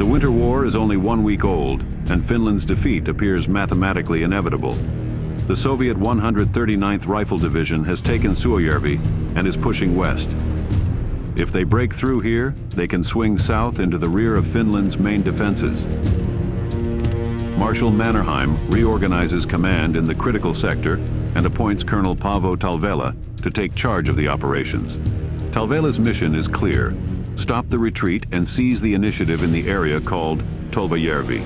The Winter War is only 1 week old, and Finland's defeat appears mathematically inevitable. The Soviet 139th Rifle Division has taken Tolvajärvi and is pushing west. If they break through here, they can swing south into the rear of Finland's main defenses. Marshal Mannerheim reorganizes command in the critical sector and appoints Colonel Paavo Talvela to take charge of the operations. Talvela's mission is clear: stop the retreat and seize the initiative in the area called Tolvajärvi.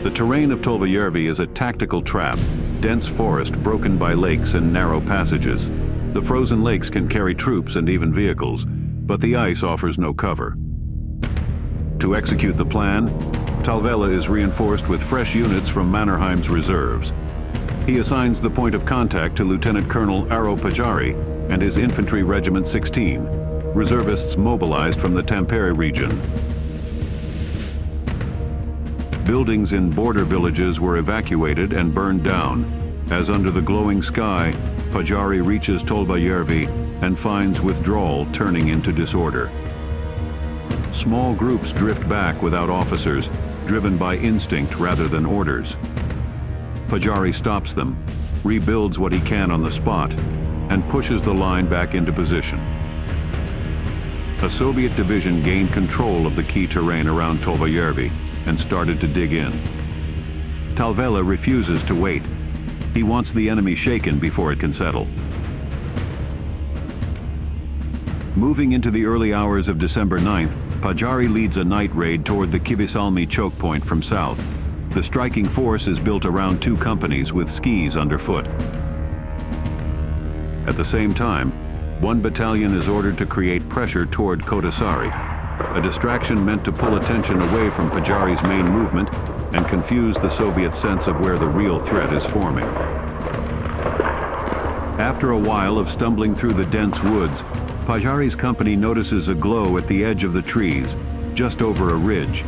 The terrain of Tolvajärvi is a tactical trap, dense forest broken by lakes and narrow passages. The frozen lakes can carry troops and even vehicles, but the ice offers no cover. To execute the plan, Talvela is reinforced with fresh units from Mannerheim's reserves. He assigns the point of contact to Lieutenant Colonel Aaro Pajari and his Infantry Regiment 16, reservists mobilized from the Tampere region. Buildings in border villages were evacuated and burned down, as under the glowing sky, Pajari reaches Tolvajärvi and finds withdrawal turning into disorder. Small groups drift back without officers, driven by instinct rather than orders. Pajari stops them, rebuilds what he can on the spot, and pushes the line back into position. A Soviet division gained control of the key terrain around Tolvajärvi and started to dig in. Talvela refuses to wait. He wants the enemy shaken before it can settle. Moving into the early hours of December 9th, Pajari leads a night raid toward the Kivisalmi choke point from south. The striking force is built around 2 companies with skis underfoot. At the same time, 1 battalion is ordered to create pressure toward Kotasari, a distraction meant to pull attention away from Pajari's main movement and confuse the Soviet sense of where the real threat is forming. After a while of stumbling through the dense woods, Pajari's company notices a glow at the edge of the trees, just over a ridge.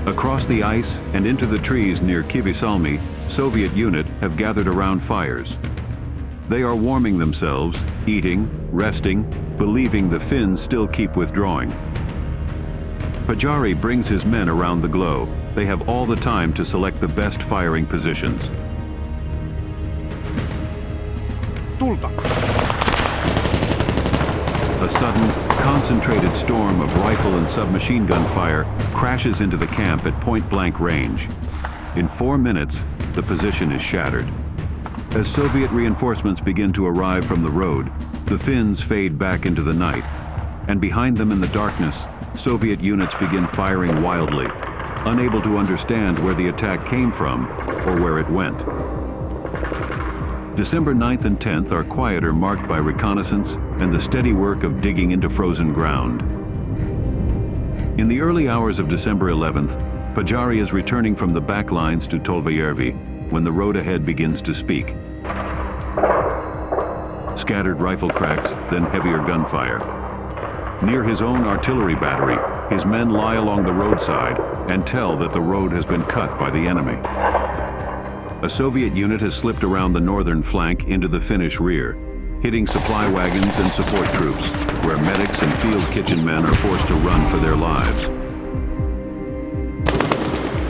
Across the ice and into the trees near Kivisalmi, Soviet unit have gathered around fires. They are warming themselves, eating, resting, believing the Finns still keep withdrawing. Pajari brings his men around the glow. They have all the time to select the best firing positions. Tulta! A sudden, concentrated storm of rifle and submachine gun fire crashes into the camp at point-blank range. In 4 minutes, the position is shattered. As Soviet reinforcements begin to arrive from the road, the Finns fade back into the night, and behind them in the darkness, Soviet units begin firing wildly, unable to understand where the attack came from or where it went. December 9th and 10th are quieter, marked by reconnaissance and the steady work of digging into frozen ground. In the early hours of December 11th, Pajari is returning from the back lines to Tolvajärvi when the road ahead begins to speak. Scattered rifle cracks, then heavier gunfire. Near his own artillery battery, his men lie along the roadside and tell that the road has been cut by the enemy. A Soviet unit has slipped around the northern flank into the Finnish rear, hitting supply wagons and support troops, where medics and field kitchen men are forced to run for their lives.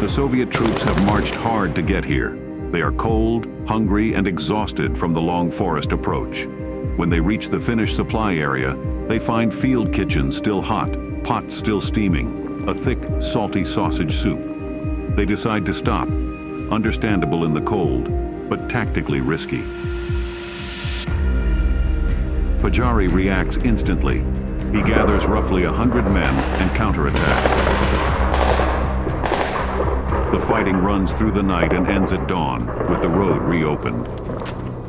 The Soviet troops have marched hard to get here. They are cold, hungry, and exhausted from the long forest approach. When they reach the Finnish supply area, they find field kitchens still hot, pots still steaming, a thick, salty sausage soup. They decide to stop, understandable in the cold, but tactically risky. Pajari reacts instantly. He gathers roughly 100 men and counterattacks. The fighting runs through the night and ends at dawn, with the road reopened.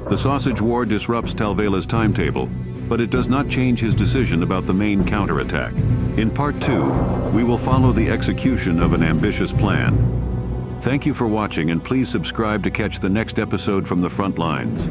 The sausage war disrupts Talvela's timetable, but it does not change his decision about the main counterattack. In part 2, we will follow the execution of an ambitious plan. Thank you for watching, and please subscribe to catch the next episode from the front lines.